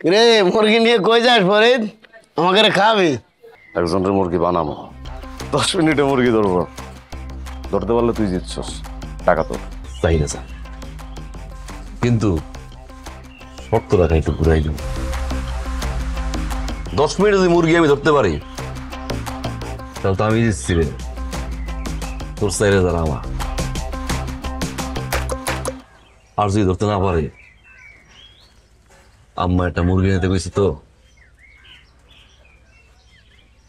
রে মুরগি নিয়ে কই যাস ফরিদ? আমাকে খাবি? একজনের মুরগি বানাবো, 10 মিনিটে মুরগি ধরবো। ধরতে পারলে তুই জিতছস, টাকা তোর। তাই না স্যার, কিন্তু শর্ত রাখা একটু ঘুরাই দেব। 10 মিনিটে যদি মুরগি আমি ধরতে পারি তাহলে তো আমি জিতছি রে, তোর 4,000 আমার। আর যদি ধরতে না পারে, আম্মা একটা মুরগি নিতে গেছি তো,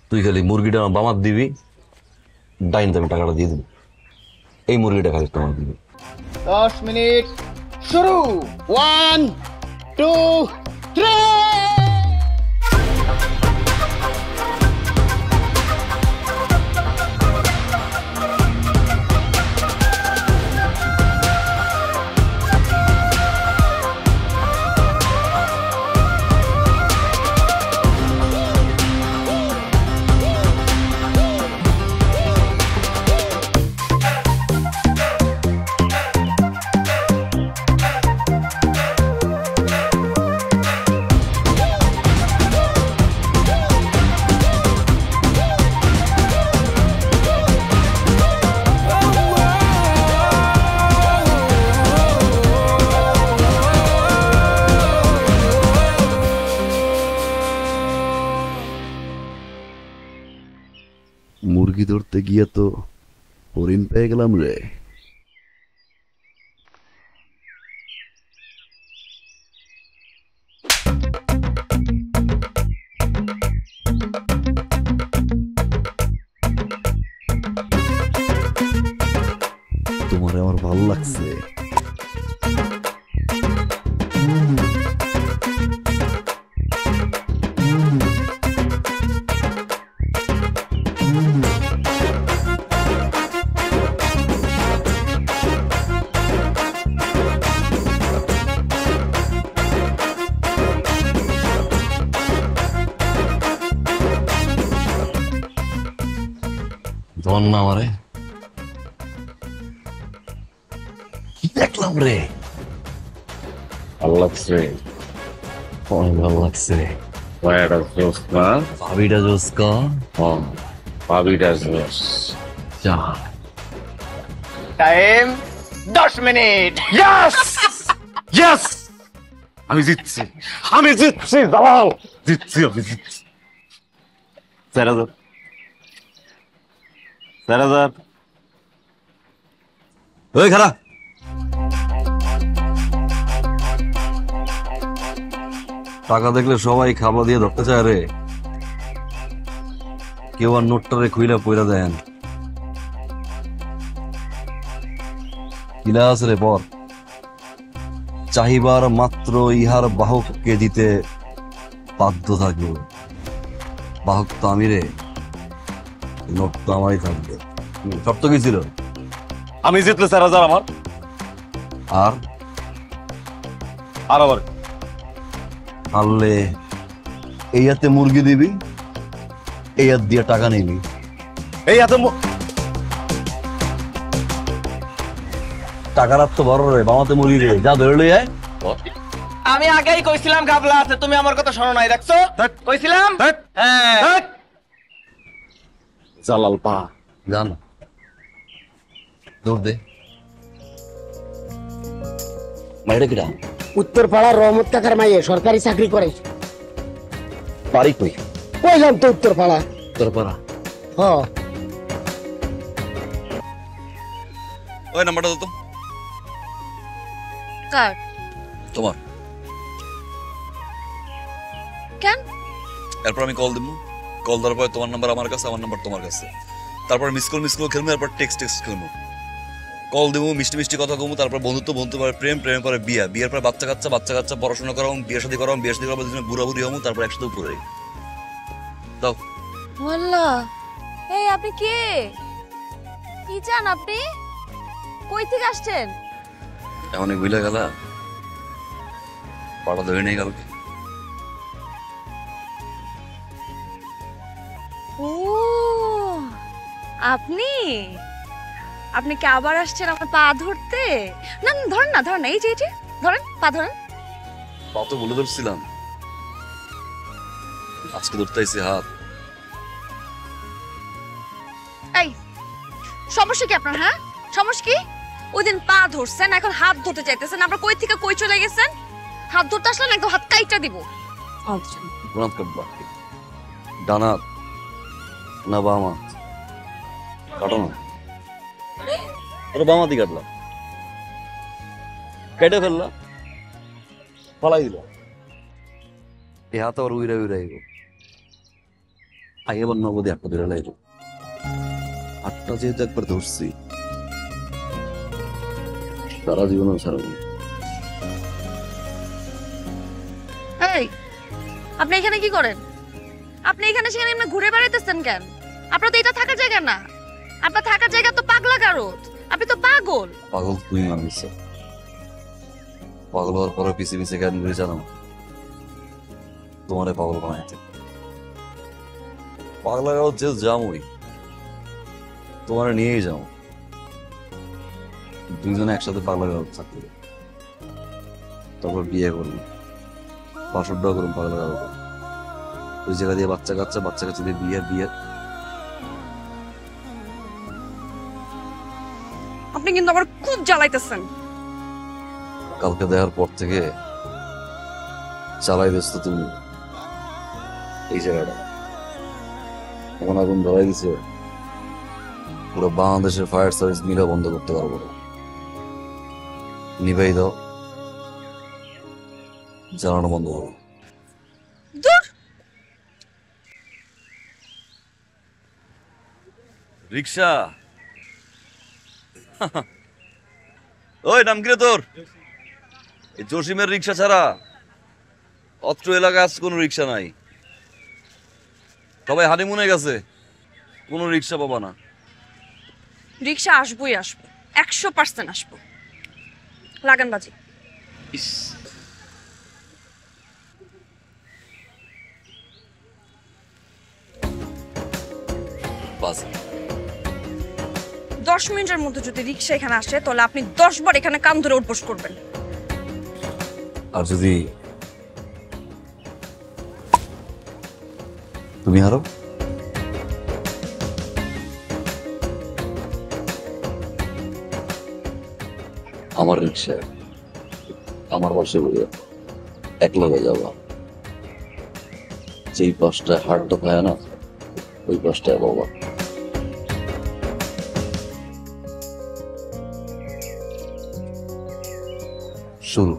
তুই খালি মুরগিটা আমার বামার দিবি, ডাইন আমি টাকাটা দিয়ে দিবি। এই মুরগিটা খালি তোমার দিবি। 10 মিনিট শুরু। 1 2 3। মুরগি ধরতে গিয়ে তো হরিণ পেয়ে গেলাম রে। তোমারে আমার ভালো লাগছে। ধর না আমারে, কি দেখলাম রে, ভালো লাগছে, অনেক ভালো লাগছে রে। ভাইয়াটা জোস না? ভাবিটা জোসকা। ভাবিটা জোস। যা টাইম 10 মিনিট। ইয়েস ইয়েস, আমি জিতছি, আমি জিতছি দালাল, জিতছি, আমি জিতছি। 4,000 4,000। ওই খারাপ, টাকা দেখলে সবাই খাবার দিয়ে ধরতে চায় রে, কেউ আর নোটটারে খুইলা পয়লা দেন। কিলা আছে রে পর, চাহিবার মাত্র ইহার বাহককে দিতে বাধ্য থাকবে। বাহক তো আমি রে, নোট তো আমারই থাকবে। শর্ত কি ছিল? আমি জিতলে 4,000 আমার, আর আর আবার আনলে এই হাতে মুরগি দিবি, এই হাত দিয়ে টাকা নিবি। এই এত টাকার হাত তো বড় রে, বামাতে মুরগি রে, যা ধরে লই আয়। আমি আগেই কইছিলাম গাবলা আছে, তুমি আমার কথা শোনো নাই, দেখছো? কইছিলাম। হ্যাঁ জালাল পা জান, দৌড় দে। মাইরে কিরা? উত্তরপাড়া রহমত কাকার মাইয়ে সরকারি চাকরি করে। বাড়ি কই? কইলাম তো উত্তরপাড়া। তোর পাড়া? হ। ওই নাম্বারটা দাও তো। কার? তোমার। কেন? এরপর আমি কল দিব, কল দেওয়ার পরে তোমার নাম্বার আমার কাছে, আমার নাম্বার তোমার কাছে, তারপর মিস কল খেলবো, তারপর টেক্সট খেলবো। কল দেবো, মিষ্টি মিষ্টি কথা কমু, তারপর বন্ধুত্ব, বন্ধুত্ব পরে প্রেম, প্রেমের পরে বিয়া, বিয়ের পরে বাচ্চা কাচ্চা, বাচ্চা কাচ্চা পড়াশোনা করাম, বিয়ে শাদী করাম, বিয়ে শাদী করার পর বুড়া বুড়ি হমু, তারপর একসাথে উপরে দাও। আল্লাহ, এই আপনি কে? কি চান আপনি? কই থেকে আসছেন? এমন বুঝলে গেলা, পাড়া ধরে নেই কালকে। ও আপনি, আপনি কি আবার আসছেন আমার পা ধরতে? না না, ধরেন না, ধরেন না, এই যে ধরেন, পা ধরেন। পা তো বলে ধরছিলাম, আজকে ধরতে আইছি হাত। এই সমস্যা কি আপনার? হ্যাঁ সমস্যা কি? ওই দিন পা ধরছেন, এখন হাত ধরতে চাইতেছেন। আপনার কই থেকে কই চলে গেছেন? হাত ধরতে আসলেন একদম হাত কাইটা দিব। কোনাত কাটবা, ডানাত না বামা? কাটো না, ওরা বামাতি কাটলাম, কেটে ফেললাম, ফালাই দিল। এই হাত আবার উইরা উইরা আইব, আগে আবার নগদে একটা ধরে লাইব। হাতটা যেহেতু একবার ধরছি, সারা জীবন সারা জীবন। এই আপনি এখানে কি করেন? আপনি এখানে সেখানে এমনি ঘুরে বেড়াইতেছেন কেন? আপনার তো এটা থাকার জায়গা না। আপনার থাকার জায়গা তো পাগলা গারদ। আপনি তো পাগল। পাগল তুই মানুষ, পাগল হওয়ার পরে পিছিয়ে পিছিয়ে কেন ঘুরে জানো? তোমারে পাগল বানাইতে পাগলা গাও যে যামই, তোমারে নিয়েই যাও। দুইজনে একসাথে পাগলা গাও থাকতে, তারপর বিয়ে করবো, বাসরটাও করুন পাগলা গাও। ওই জায়গা দিয়ে বাচ্চা কাচ্চা, বাচ্চা কাচ্চা দিয়ে বিয়ে বিয়ে। আপনি কিন্তু আবার খুব জ্বালাইতেছেন। কালকে দেখার পর থেকে চালাই ব্যস্ত তুমি এই জায়গাটা। এমন আগুন ধরাই দিছে, পুরো বাংলাদেশের ফায়ার সার্ভিস মিলে বন্ধ করতে পারবো না। নিভাই দাও, জ্বালানো বন্ধ করো। দূর। রিক্সা ওই নাম কি রে তোর? এই জসিমের রিক্সা ছাড়া অত্র এলাকায় আজ কোনো রিক্সা নাই। সবাই হানিমুনে গেছে, কোনো রিক্সা পাবা না। রিক্সা আসবোই আসবো, 100% আসবো। লাগান বাজি। ইস, বাস 10 মিনিটের মধ্যে যদি রিক্সা এখানে আসে তাহলে আপনি 10 বার এখানে কান ধরে উঠবস করবেন। আর যদি তুমি হারো, আমার রিক্সা আমার বসে বলে এক লগে যাবা। যেই পাশটায় হাটটা পায় না, ওই পাশটায় বাবা। শুরু।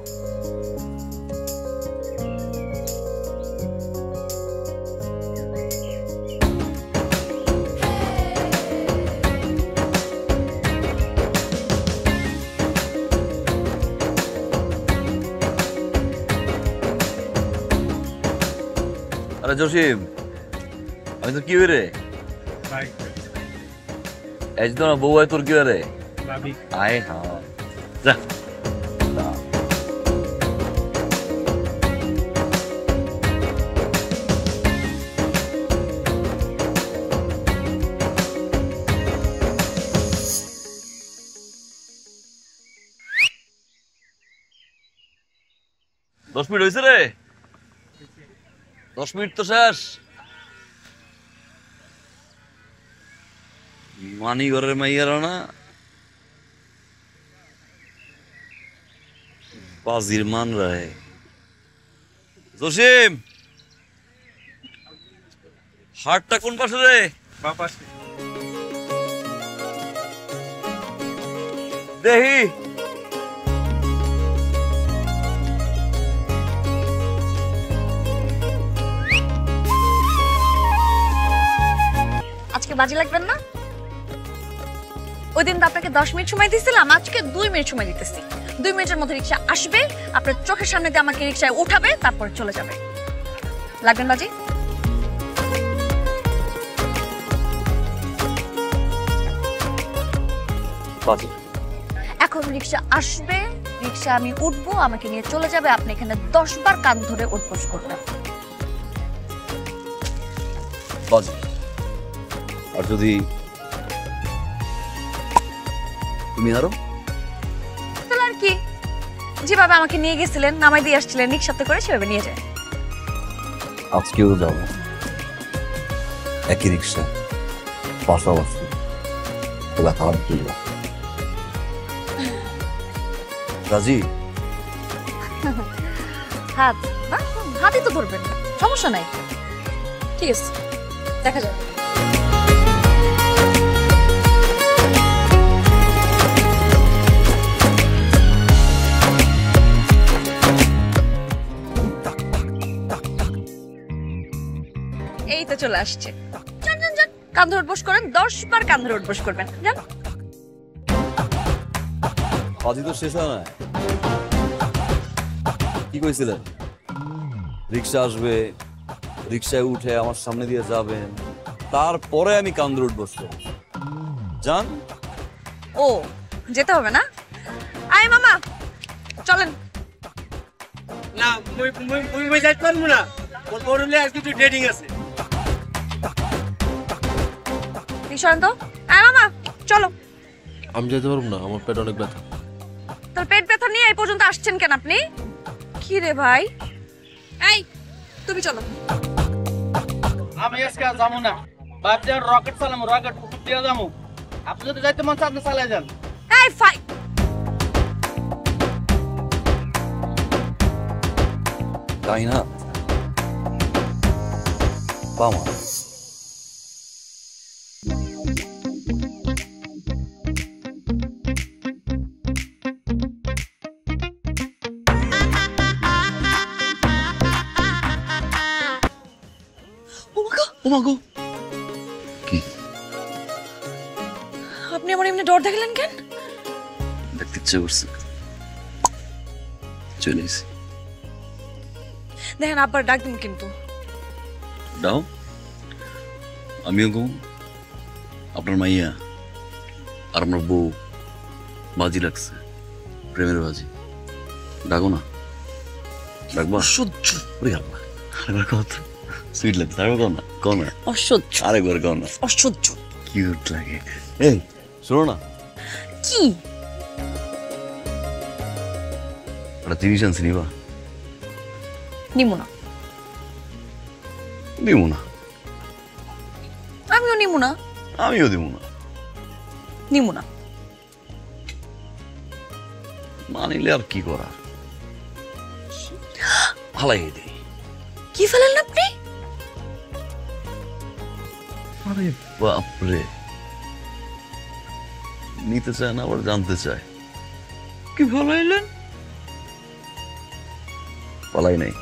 আরে জসিম, আমি তো কি হই রে? এই তো না বউ, তোর কি রে? আয় হ্যাঁ, যা। 10 মিনিট হয়েছে রে, 10 মিনিট তো শেষ। মানি ঘরের মাইয়ারা না বাজির মান রায়। জসিম, হাটটা কোন পাশে রে? দেখি আজকে বাজি লাগবেন না? ওই দিন তো আপনাকে 10 মিনিট সময় দিয়েছিলাম, আজকে 2 মিনিট সময় দিতেছি। 2 মিনিটের মধ্যে রিক্সা আসবে, আপনার চোখের সামনে দিয়ে আমাকে রিক্সায় উঠাবে, তারপরে চলে যাবে। লাগবেন বাজি? বাজি। এখন রিক্সা আসবে, রিক্সা আমি উঠবো, আমাকে নিয়ে চলে যাবে। আপনি এখানে 10 বার কান ধরে উঠবোস করবেন। বাজি। আর যদি তুমি হারো? তাহলে আর কি, যেভাবে আমাকে নিয়ে গেছিলেন, নামাই দিয়ে আসছিলেন রিক্সাতে করে, সেভাবে নিয়ে যায়। আজকেও যাব একই রিক্সা পাশাপাশি তোলা খারাপ দিল রাজি হাত হাতই তো ধরবেন না, সমস্যা নাই। ঠিক আছে, দেখা যাবে। এই তো চলে আসছে। যান যান যান, কান ধরে উঠবস করেন, 10 বার কান ধরে উঠবস করবেন। যান। কাজই তো শেষ হয় না। কি কইছিলেন? রিক্সা আসবে, রিক্সায় উঠে আমার সামনে দিয়ে যাবেন, তারপরে আমি কান ধরে উঠবস করব। যান। ও, যেতে হবে না? আয় মামা, চলেন। না মুই যাইতে পারবো না, ওর বড়লে আজকে একটু ডেটিং আছে। নিশান্ত, আয় মামা, চলো। আমি যেতে পারবো না, আমার পেট অনেক ব্যথা। তোর পেট ব্যথা নিয়ে এই পর্যন্ত আসছেন কেন আপনি? কি রে ভাই? এই, তুমি চলো। আমি আজকে আর যাবো না, ভাবছি রকেট চালামো, রকেট দিয়ে যাবো। আপনি যদি যাইতে মন চান আপনি চালাই যান। এই ফাই, তাই না বামা? ওমাগো কি আপনি আমার এমনি ডর দেখালেন কেন? দেখতে ইচ্ছে করছে, চলে এসে দেখেন আব্বার ডাক দিন কিন্তু। দাও, আমিও গো আপনার মাইয়া আর আমার বউ বাজি লাগছে, প্রেমের বাজি। ডাকো না, ডাকবো। সহ্য করে আল্লাহ, আরেকবার কত সুইট লাগছে, আরেকবার না কো না, অসহ্য, আরেকবার কো না, অসহ্য কিউট লাগে। এই শোনো না, কি একটা জিনিস আনছি, নিবা? নিমু না। দিব না, আমিও নিমু না। আমিও দিব না। নিমু না মানিলে আর কি করার, ভালাই দেই। কি ফেলেন আপনি? আরে বাপরে, নিতে চায় না আবার জানতে চায়। কি ভালাইলেন? পালাই নাই।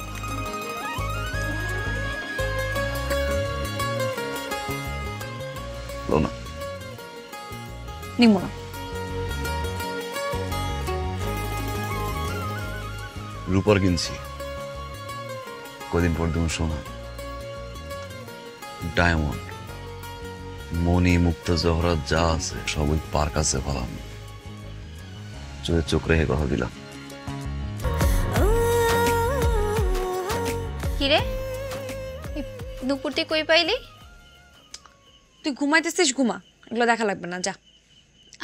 না, নিমু না। রূপার কিনছি, কদিন পর দেবো সোনা, ডায়মন্ড, মণি, মুক্তা, জহরাত যা আছে সব ওই পার কাছে ফেলাম। চোখে চোখ রেখে কথা দিলাম। কিরে দুপুরটি কই পাইলি? তুই ঘুমাইতেছিস, ঘুমা, এগুলো দেখা লাগবে না, যা।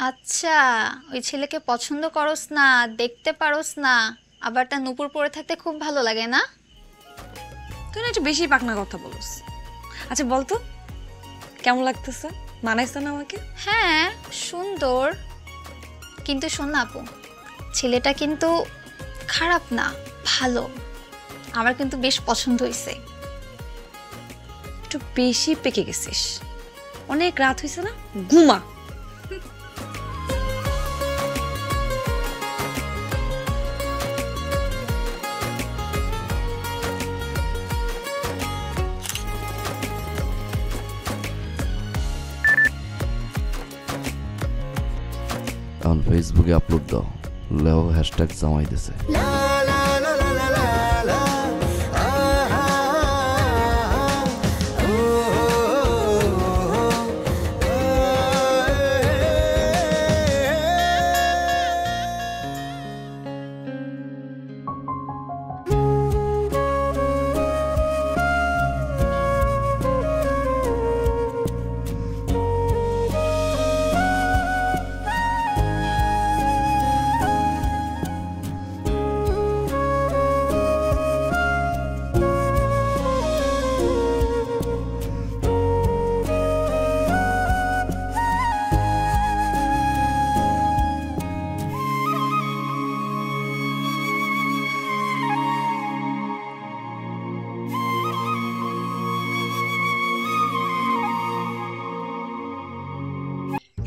আচ্ছা, ওই ছেলেকে পছন্দ করস না, দেখতে পারস না, আবার তার নুপুর পরে থাকতে খুব ভালো লাগে না? তুই না একটু বেশি পাকনা কথা বলস। আচ্ছা বলতো, কেমন লাগতেছে? মানাইছে না আমাকে? হ্যাঁ সুন্দর, কিন্তু শোন না আপু, ছেলেটা কিন্তু খারাপ না, ভালো। আমার কিন্তু বেশ পছন্দ হয়েছে। একটু বেশি পেকে গেছিস, অনেক রাত হয়েছে না, ঘুমা। এখন ফেসবুকে আপলোড দাও, লেও হ্যাশট্যাগ জামাই দিছে।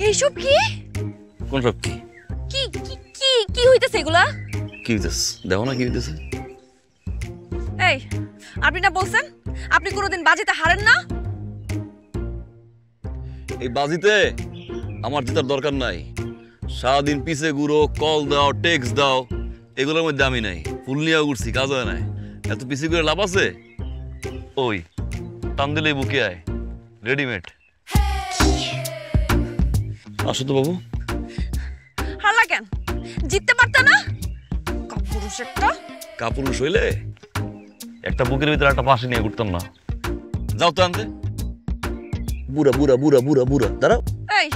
এইসব কি কোন সব কি কি কি কি কি হইতেছে এগুলা? কি হইতেছে দেখো না কি হইতেছে। এই আপনি না বলছেন আপনি কোনোদিন বাজিতে হারেন না? এই বাজিতে আমার জেতার দরকার নাই। সারাদিন পিছে ঘুরো, কল দাও, টেক্সট দাও, এগুলোর মধ্যে আমি নাই। ফুল নিয়ে উঠছি, কাজ হয় নাই। এত পিছে করে লাভ আছে? ওই টান দিলেই বুকে আয়, রেডিমেড। আসো তো বাবু। হারলা কেন? জিততে পারতা না? কাপুরুষ একটা। কাপুরুষ হইলে একটা বুকের ভিতরে একটা পাশে নিয়ে ঘুরতাম না। যাও তো আনতে। বুড়া বুড়া বুড়া বুড়া বুড়া দাঁড়াও। এই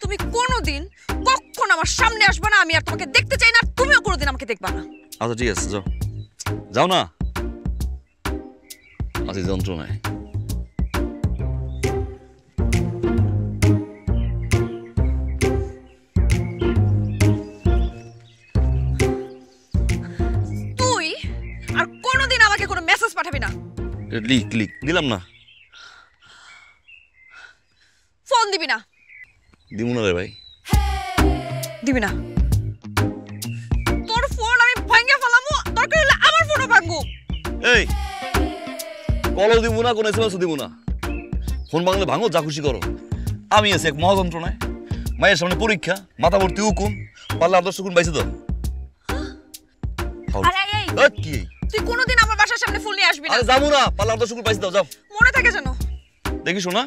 তুমি কোনোদিন কখনো আমার সামনে আসবে না, আমি আর তোমাকে দেখতে চাই না, আর তুমিও কোনোদিন আমাকে দেখবা না। আচ্ছা ঠিক আছে, যাও যাও না। আচ্ছা যন্ত্রণায় তুই আর কোনোদিন আমাকে কোনো মেসেজ পাঠাবি না। লিক লিক দিলাম না। ফোন দিবি না। দিব না রে ভাই। দিবি না। তোর ফোন আমি ভাঙিয়ে ফেলামু, দরকার হলে আমার ফোনও ভাঙবো। এই কলও দিব না, কোনো এসএমএসও দিব না। ফোন ভাঙলে ভাঙো, যা খুশি করো। আমি আছি এক মহাযন্ত্রণায়। মায়ের সামনে পরীক্ষা, মাথা ভর্তি উকুন, পারলে আদর্শ গুণ বাইছে দাও। আরে এই কি তুই কোনোদিন আমার বাসার সামনে ফুল নিয়ে আসবি না। আরে যাবো না, পারলে আদর্শ গুণ বাইছে দাও। যাও, মনে থাকে জানো। দেখি শোনা।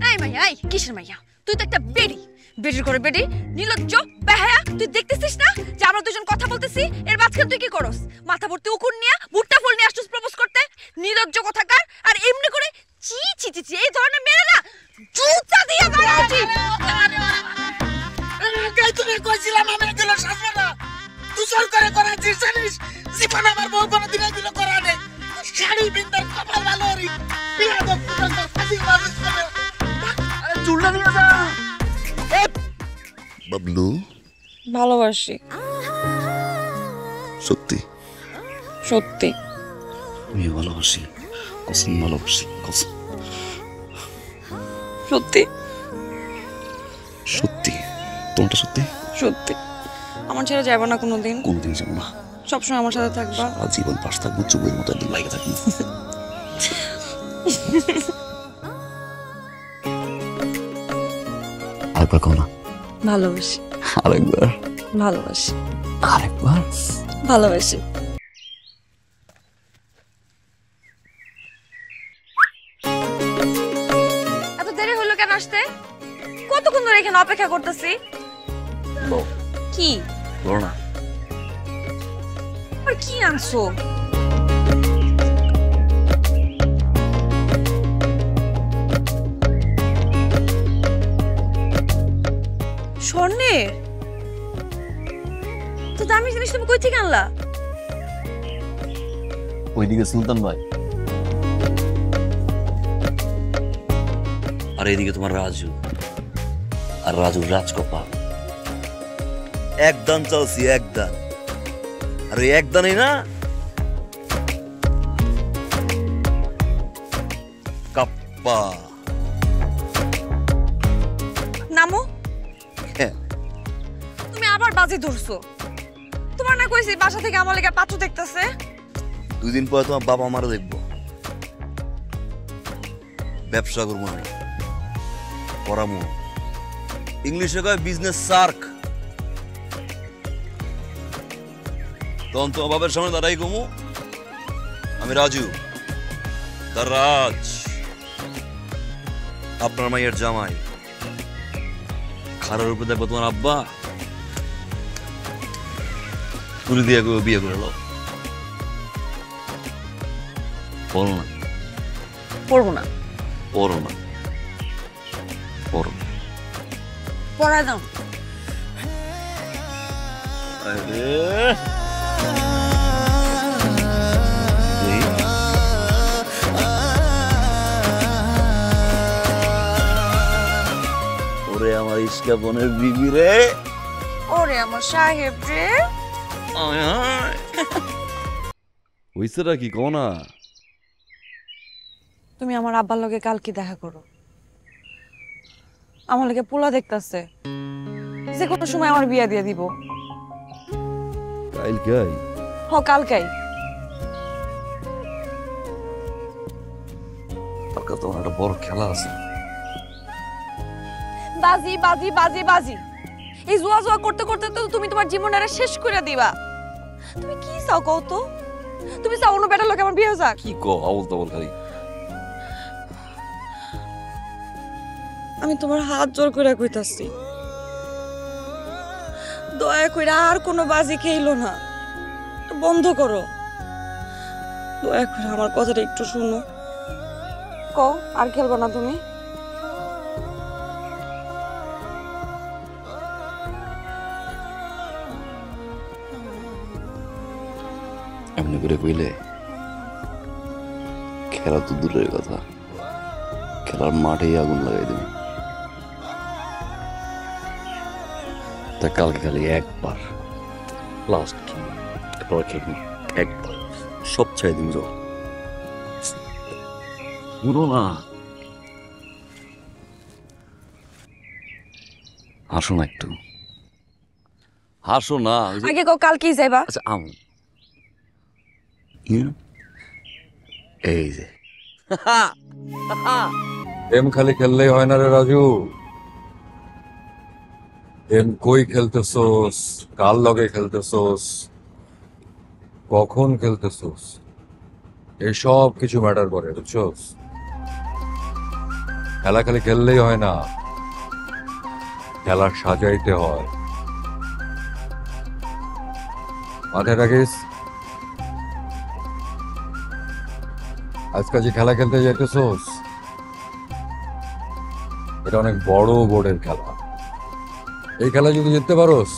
এই মাইয়া, এই কিসের মাইয়া? তুই তো একটা বেডি, বেডির করে বেডি, নির্লজ্জ বেহায়া। তুই দেখতেছিস না যে আমরা দুজন কথা বলতেছি, এর মাঝখানে তুই কি করস? মাথা ভর্তি উকুন নিয়ে ভুট্টা ফুল নিয়ে আসছিস প্রপোজ করতে, নির্লজ্জ কথাকার। আর এমনি করে চি চি চি চি, এই ধরনের মেরে না জুতা দিয়ে মারা উচিত। তুমি কইছিলাম আমি এগুলো শাসবো না, তুই সরকারে করাছিস জানিস? জীবন আমার বউ কোনো দিন এগুলো করা নেই। শাড়ি বিন্দার কপাল ভালো রি বিয়া দক তো ফাঁসি মানুষ করে। আরে চুলটা নিয়ে যা। বাবলু ভালোবাসি, সত্যি সত্যি। আমি ভালোবাসি, কসম ভালোবাসি, কসম সত্যি সত্যি। তোমারটা সত্যি? সত্যি। আমার ছেড়ে যাবো না কোনোদিন? কোনোদিন যাবো না, সবসময় আমার সাথে থাকবা। আজীবন পাশ থাকবো, চুপের মতো একদম লাগে থাকবো। আরেকবার কও না। ভালোবাসি, আরেকবার। ভালোবাসি, আরেকবার। ভালোবাসি। এত দেরি হলো কেন আসতে? কতক্ষণ ধরে এখানে অপেক্ষা করতেছি। কি বলো না। আর কি আনছো? স্বর্ণের তো দামি জিনিস তুমি কই থেকে আনলা? ওইদিকে সুলতান ভাই, আর এইদিকে তোমার রাজু, আর রাজুর রাজকপাল। একদান চালছি, একদান। আর ওই একদানই না কাপ্পা। নামো। হ্যাঁ। তুমি আবার বাজি ধরছো। তোমার না কইছি বাসা থেকে আমার লেগে পাত্র দেখতেছে। 2 দিন পরে তোমার বাবা আমারও দেখবো। ব্যবসা করবো আমি, পড়ামো। ইংলিশে কয় বিজনেস সার্ক। তখন তোমার বাবার সামনে দাঁড়াই কমু, আমি রাজু, তার রাজ, আপনার মাইয়ের জামাই। খারার উপরে দেখবো তোমার আব্বা, তুলি দিয়ে বিয়ে করে লো। পড়ো না, পড়বো না। পড়ো না, পড়ো না। পড়া দাও। ওরে আমার ইস্কা বোনের বিবি রে, ওরে আমার সাহেব রে। আয় আয়। হইছেটা কি কও না? তুমি আমার আব্বার লগে কালকে দেখা করো। আমার লগে পোলা দেখতাছে, যে কোনো সময় আমার বিয়া দিয়ে দিব। কালকাই? হ, কালকাই। কালকে তোমার একটা বড় খেলা আছে। বাজি বাজি বাজি বাজি, এই জুয়া জুয়া করতে করতে তো তুমি তোমার জীবনটা শেষ করে দিবা। তুমি কি চাও কও তো? তুমি চাও অন্য বেটার লোক আমার বিয়ে যাক? কি কও আউল তাউল খালি? আমি তোমার হাত জোর করে কইতাছি, দয়া কইরা আর কোনো বাজি খেইলো না, বন্ধ করো। দয়া করে আমার কথাটা একটু শুনো। কও, আর খেলবো না তুমি? এমনি করে কইলে খেলা তো দূরের কথা, খেলার মাঠেই আগুন লাগাই দেবে। তা কালকে খালি একবার লাস্ট খেলবি, একবার সব চাই দিন যাও পুরো না। হাসো না একটু, হাসো না। আগে কও কালকেই যাইবা? আচ্ছা আম এই যে গেম খালি খেললেই হয় না রে রাজু। গেম কই খেলতেছোস, কার লগে খেলতেছোস, কখন খেলতেছোস, এসব কিছু ম্যাটার করে, বুঝছোস? খেলা খালি খেললেই হয় না, খেলা সাজাইতে হয়। মাথায় রাখিস, আজকাল যে খেলা খেলতে যাইতেছোস এটা অনেক বড় বোর্ডের খেলা। এই খেলা যদি জিততে পারোস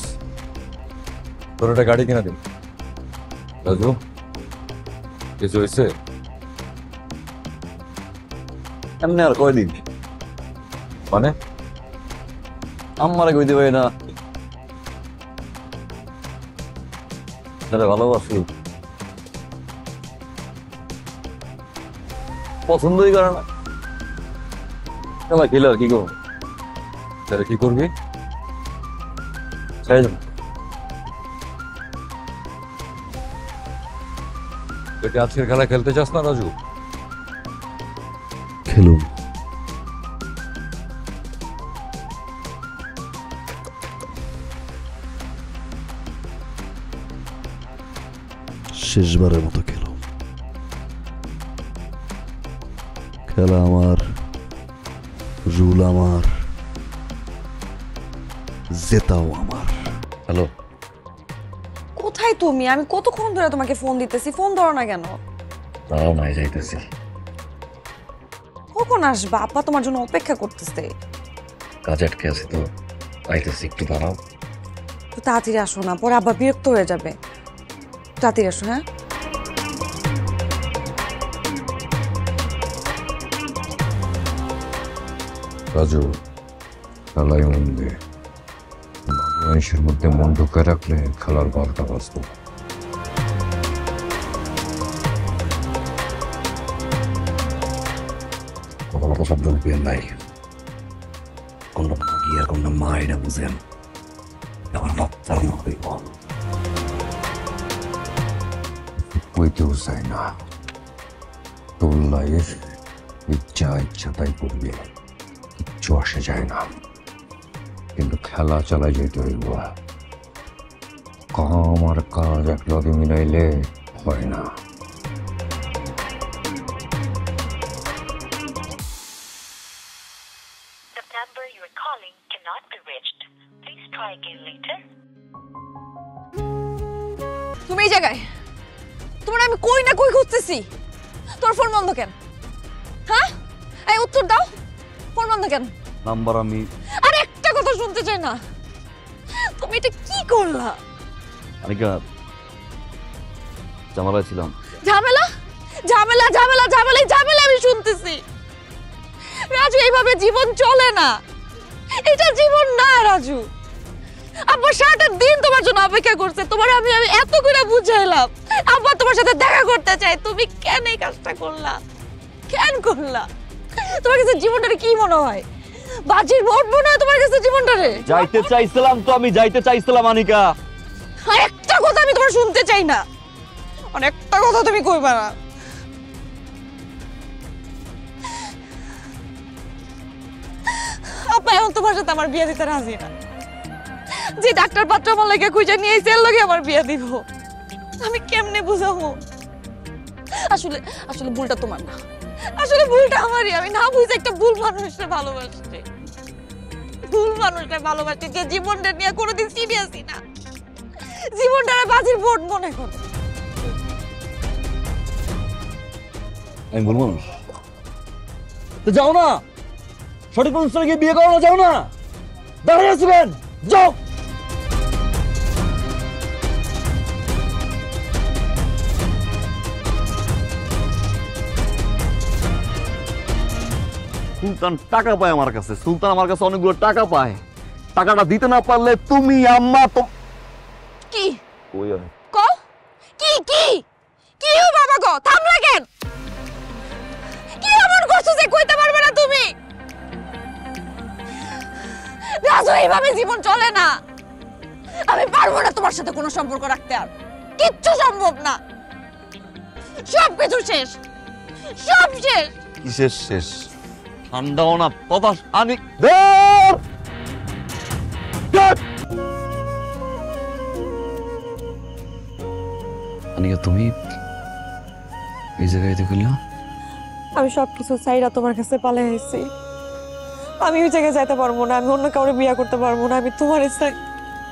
তোর একটা গাড়ি কিনা দিন। রাজু, কিছু হয়েছে? এমনি আর কয়দিন মানে আমারে কইতে পারি না ভালোবাসি, পছন্দই করে না, খেলা কি করবো? তাহলে কি করবি? তুই আজকের খেলা খেলতে চাস না রাজু? খেলুন। শেষবারের মতো খেলো, খেলা আমার, রুল আমার, জেতাও আমার। হ্যালো, কোথায় তুমি? আমি কতক্ষণ ধরে তোমাকে ফোন দিতেছি, ফোন ধরো না কেন? তাও নাই যাইতেছি। কখন আসবা? আপা তোমার জন্য অপেক্ষা করতেছে। কাজ আটকে আছে তো, আইতেছি, একটু দাঁড়াও। তো তাড়াতাড়ি আসো না, পরে আব্বা বিরক্ত হয়ে যাবে। তাড়াতাড়ি আসো। হ্যাঁ, রাজু, খেলায় মন দে। মানুষের মধ্যে মন ঢুকে রাখলে খেলার বারোটা বাজবে। কথা শব্দ পেয়ে নাই, কোনটা গিয়ে কোনটা মা এটা বুঝেন আমার বাচ্চা হইব। কইতেও চাই না, তোর লাইফ ইচ্ছা ইচ্ছা তাই করবে, কিচ্ছু আসে যায় না। কিন্তু খেলা চালাই যেতে হইব। কাম আর কাজ এক লগে মিলাইলে হয় না। তুমি এই জায়গায়? তোমার আমি কই না কই খুঁজতেছি। তোর ফোন বন্ধ কেন? হ্যাঁ, এই উত্তর দাও, ফোন বন্ধ কেন? নাম্বার আমি আর একটা কথা শুনতে চাই না। তুমি এটা কি করলা? আনিকা ঝামেলায় ছিলাম। ঝামেলা ঝামেলা ঝামেলা ঝামেলা ঝামেলা আমি শুনতেছি। রাজু, এইভাবে জীবন চলে না, এটা জীবন না রাজু। আব্বা সারাটা দিন তোমার জন্য অপেক্ষা করছে, তোমার আমি এত করে বুঝাইলাম আব্বা তোমার সাথে দেখা করতে চাই, তুমি কেন এই কাজটা করলা? কেন করলা? তোমার কাছে জীবনটারে কি মনে হয়? বাজির ভোট মনে হয় তোমার কাছে জীবনটারে? যাইতে চাইছিলাম তো, আমি যাইতে চাইছিলাম আনিকা। একটা কথা আমি তোমার শুনতে চাই না, অনেকটা কথা তুমি কইবা না। আপা এখন তোমার সাথে আমার বিয়ে দিতে রাজি না। যে ডাক্তার পাত্র আমার লাগে খুঁজে নিয়ে এসে এর লগে আমার বিয়ে দিব, আমি কেমনে বুঝাবো? আসলে আসলে ভুলটা তোমার না, আসলে ভুলটা আমারই। আমি না বুঝে একটা ভুল মানুষকে ভালোবাসছি, ভুল মানুষকে ভালোবাসছি, যে জীবনটা নিয়ে কোনোদিন সিরিয়াসই না, জীবনটা বাজির ভোট মনে করো। আমি ভুল মানুষ? তো যাও না, সঠিক মানুষটাকে গিয়ে বিয়ে করো না, যাও না, দাঁড়িয়ে আসবেন, যাও। সুলতান টাকা পায় আমার কাছে, সুলতান আমার কাছে অনেকগুলো টাকা পায়। টাকাটা দিতে না পারলে তুমি আম্মা তো কি কই আর ক কি কি কি ও বাবা গো, থামলা কেন? কি এমন করছো যে কইতে পারবে না তুমি? রাজু, এইভাবে জীবন চলে না। আমি পারবো না তোমার সাথে কোনো সম্পর্ক রাখতে, আর কিচ্ছু সম্ভব না। সব কিছু শেষ, সব শেষ। কিসের শেষ? ঠান্ডাও না কথা আনি আনিকা, তুমি এই জায়গায় দেখলা? আমি সবকিছু চাইরা তোমার কাছে পালিয়ে এসেছি। আমি ওই জায়গায় যাইতে পারবো না, আমি অন্য কাউরে বিয়ে করতে পারবো না। আমি তোমার চাই,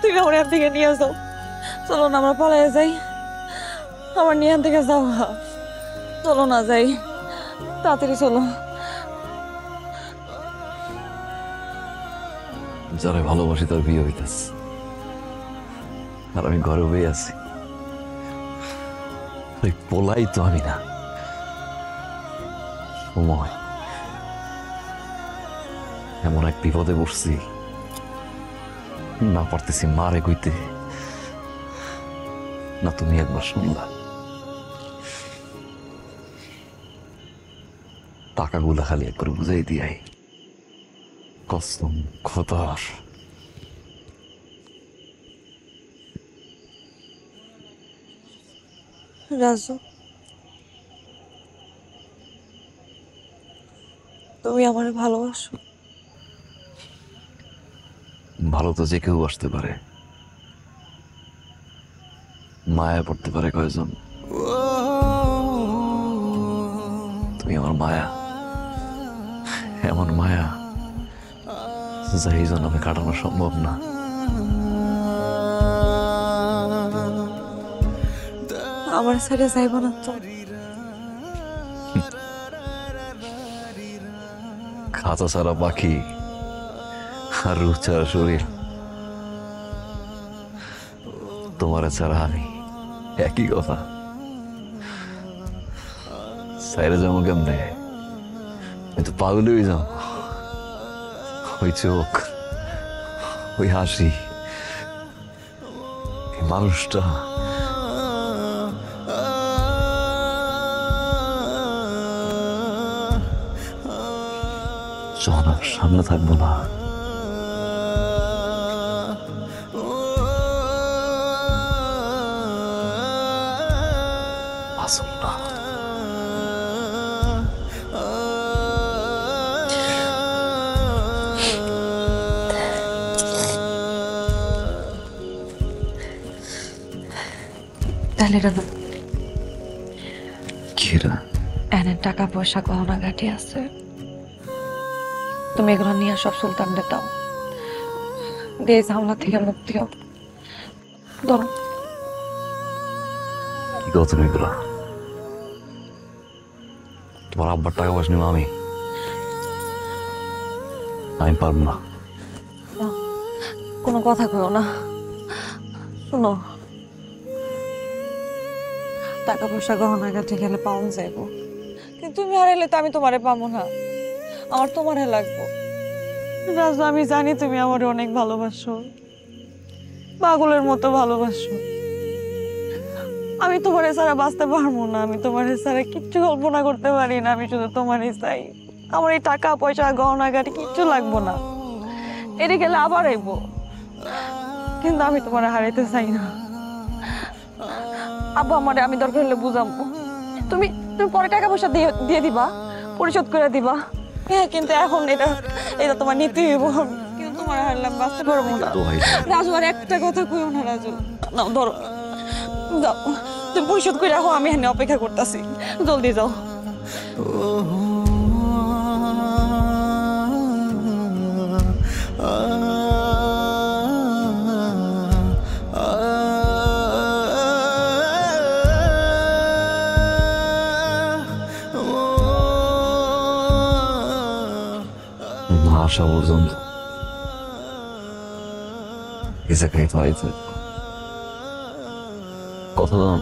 তুমি আমার এখান থেকে নিয়ে যাও। চলো না আমরা পালিয়ে যাই, আমার নিয়ে থেকে যাও। চলো না যাই, তাড়াতাড়ি চলো। যারা ভালোবাসি তার বিয়ে হইতেছে, আর আমি ঘরে বয়ে আছি। ওই পোলাই তো আমি না। সময় এমন এক বিপদে বসছি, না পারতেছি মারে কইতে, না তুমি একবার শুনলা। টাকাগুলা খালি একবার বুঝাই দিয়াই, কসম খোদার। রাজু, তুমি আমারে ভালোবাসো? ভালো তো যে কেউ আসতে পারে, মায়া পড়তে পারে কয়জন। তুমি আমার মায়া, এমন মায়া যাই জন্মে কাটানো সম্ভব না। আমার সাইডে যাইব না তো? খাঁচা ছাড়া পাখি আর রূপ ছাড়া শরীর, তোমার ছাড়া আমি একই কথা। সাইডে যাবো কেমনে? আমি তো পাগল হয়ে যাও। ওই চোখ, ওই হাসি, মানুষটা যখন আমার সামনে থাকবো না, আসুন না। তাহলে রাজু, কিরা এনে টাকা পয়সা গহনা ঘাটি আছে, তুমি এগুলো নিয়ে সব সুলতানদের দাও, দিয়ে ঝামেলা থেকে মুক্তি হও। ধরো। কি কথা তুমি এগুলো? তোমার আব্বার টাকা পয়সা নিব আমি পারবো না। কোনো কথা কইও না, শোনো, টাকা পয়সা গহনা গাঠি খেলে পাওয়া যাইব, কিন্তু তুমি হারাইলে তো আমি তোমারে পাবো না, আমার তোমারে লাগবো। রাজু, আমি জানি তুমি আমার অনেক ভালোবাসো, পাগলের মতো ভালোবাসো। আমি তোমার ছাড়া বাঁচতে পারবো না, আমি তোমার ছাড়া কিচ্ছু কল্পনা করতে পারি না। আমি শুধু তোমারই চাই। আমার এই টাকা পয়সা গহনা গাড়ি কিচ্ছু লাগবো না, এটি গেলে আবার আইবো, কিন্তু আমি তোমার হারাইতে চাই না। আব্বু আমারে আমি দরকার হলে বুঝাবো, তুমি তুমি পরে টাকা পয়সা দিয়ে দিবা, পরিশোধ করে দিবা। হ্যাঁ, কিন্তু এখন এটা এটা তোমার নিতে হইব। কিন্তু তোমার হারলাম বাঁচতে পারবো না। রাজু, আর একটা কথা কইও না রাজু। নাও ধরো, যাও, তুমি পরিশোধ করে রাখো, আমি এখানে অপেক্ষা করতেছি, জলদি যাও। আসা পর্যন্ত কিছু খাইতে হইতে কথা দাম।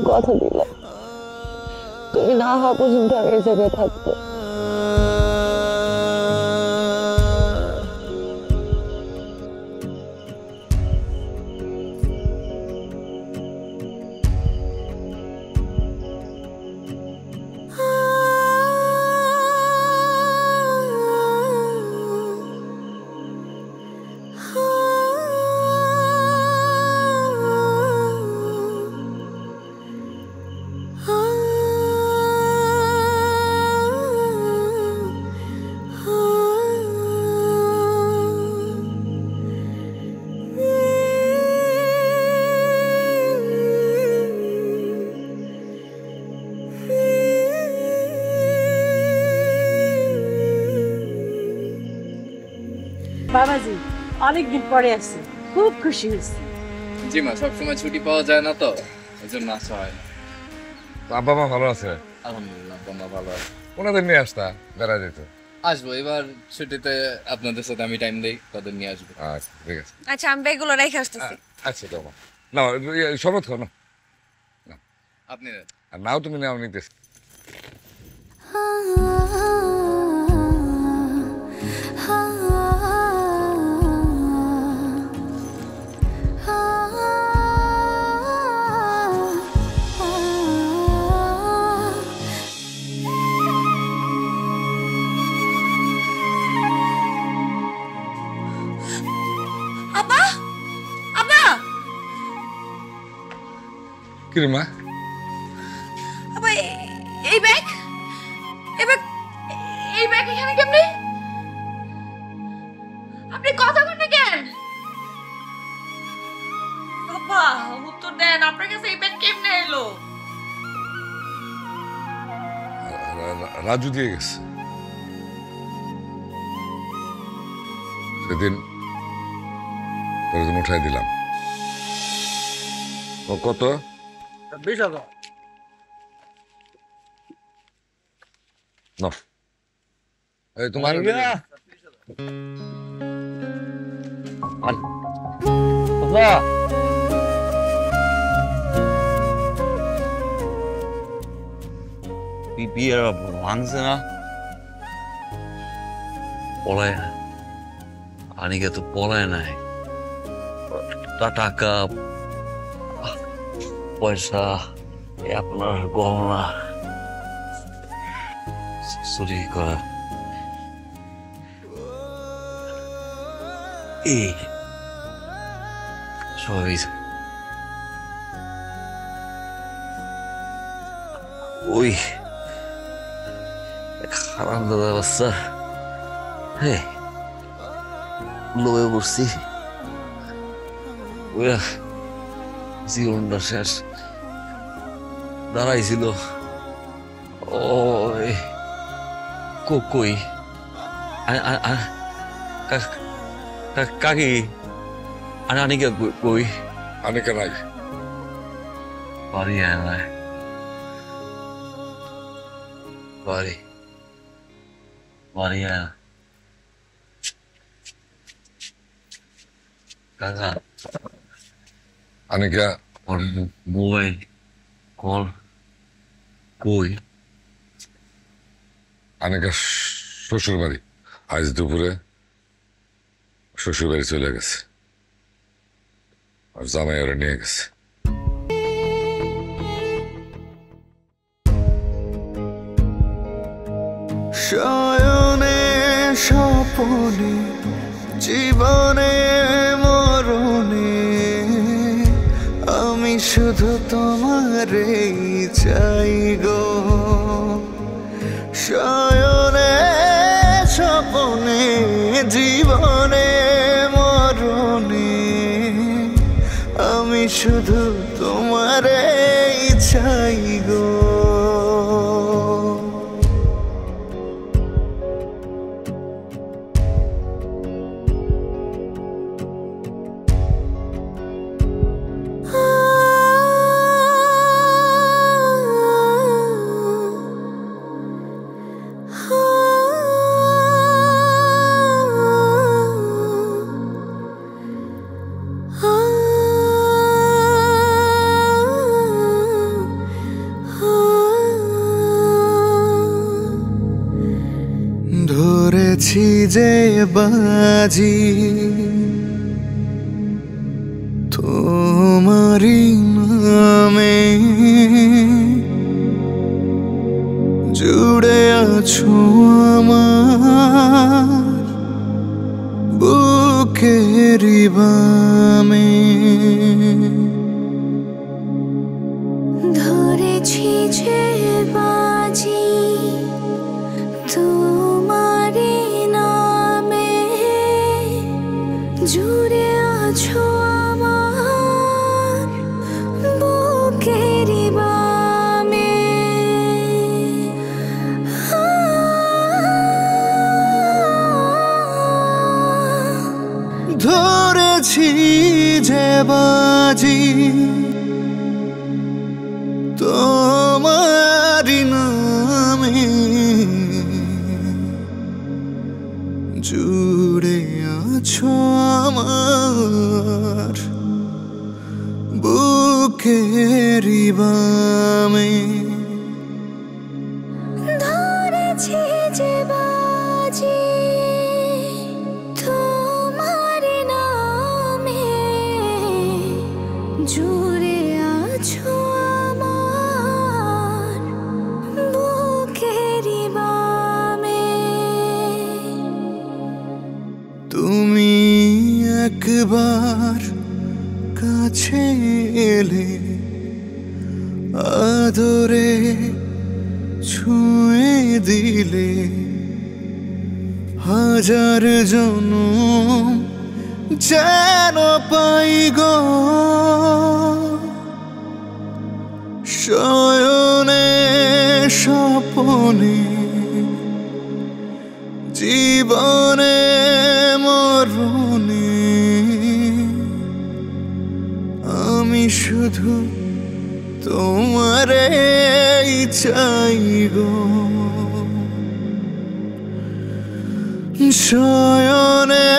কথা দিলাম, তুমি না হওয়া পর্যন্ত আমি এই জায়গায় থাকবো। বাবাজি অনেকদিন পরে আসছে, খুব খুশি হয়েছি। জি মা, সবসময় ছুটি পাওয়া যায় না তো, এই জন্য আসা হয় না। আব্বা মা ভালো আছে? আলহামদুলিল্লাহ, তোমরা ভালো আছে? ওনাদের নিয়ে আসতা, বেড়া যেত। আসবো এবার ছুটিতে, আপনাদের সাথে আমি টাইম দেই, তাদের নিয়ে আসবো। আচ্ছা ঠিক আছে। আচ্ছা, আমি ব্যাগগুলো রেখে আসতেছি। আচ্ছা তোমার না শরবত খাও না, আপনি আর নাও তুমি নাও নিতেছি। কি রে মা? এই ব্যাগ এখানে কেমনে? আপনি কথা বলেন না কেন? বাবা, উত্তর দেন, আপনার কাছে এই ব্যাগ কেমনে এলো? রাজু দিয়ে গেছে সেদিন, তোর জন্য উঠাই দিলাম। ও কত? 20,000। নাও, এই তোমার বিয়ের ভাঙছে না, পলায় আনিকে তো পলায় নাই। টাকা পয়সা, আপনার গহনা চুরি করা, এই সবই ওই খারাপ দাদা বাচ্চা, হ্যাঁ লোভে পড়ছি, ওরা জীবনটা শেষ দাঁড়াইছিল। ওই কই কাকি আনিকা কই? আনিকা নাই, বাড়ি নাই, বাড়ি কাকা আনিকা মোবাইল কল কই? আনিকা শ্বশুর বাড়ি। আজ দুপুরে শ্বশুর বাড়ি চলে গেছে, আর জামাই ওরা নিয়ে গেছে। শয়নে স্বপনে জীবনে মরণে আমি শুধু তোমারেই চাই গো। শয়নে স্বপনে জীবনে মরণে আমি শুধু তোমারেই চাই গো। ধরেছি যে বাজি তোমারি নামে, জুড়ে আছো আমার বুকেরি বামে। ধরেছি যে বাজি তোমারি নামে, জুড়ে আছো আমার বুকেরি বামে। ধরেছি যে বাজি তোমারি নামে, জুড়ে আছো আমার বুকেরি বামে। ধরেছি যে বাজি তোমারি নামে, জুড়ে আছো আমার বুকেরি বামে। তুমি একবার কাছে এলে আদরে ছুঁয়ে দিলে, হাজার জনম যেন পাই গো। শয়নে স্বপনে জীবনে মরণে আমি শুধু তোমারেই চাই গো। শয়নে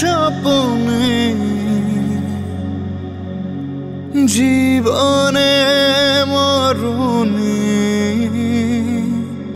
স্বপনে জীবনে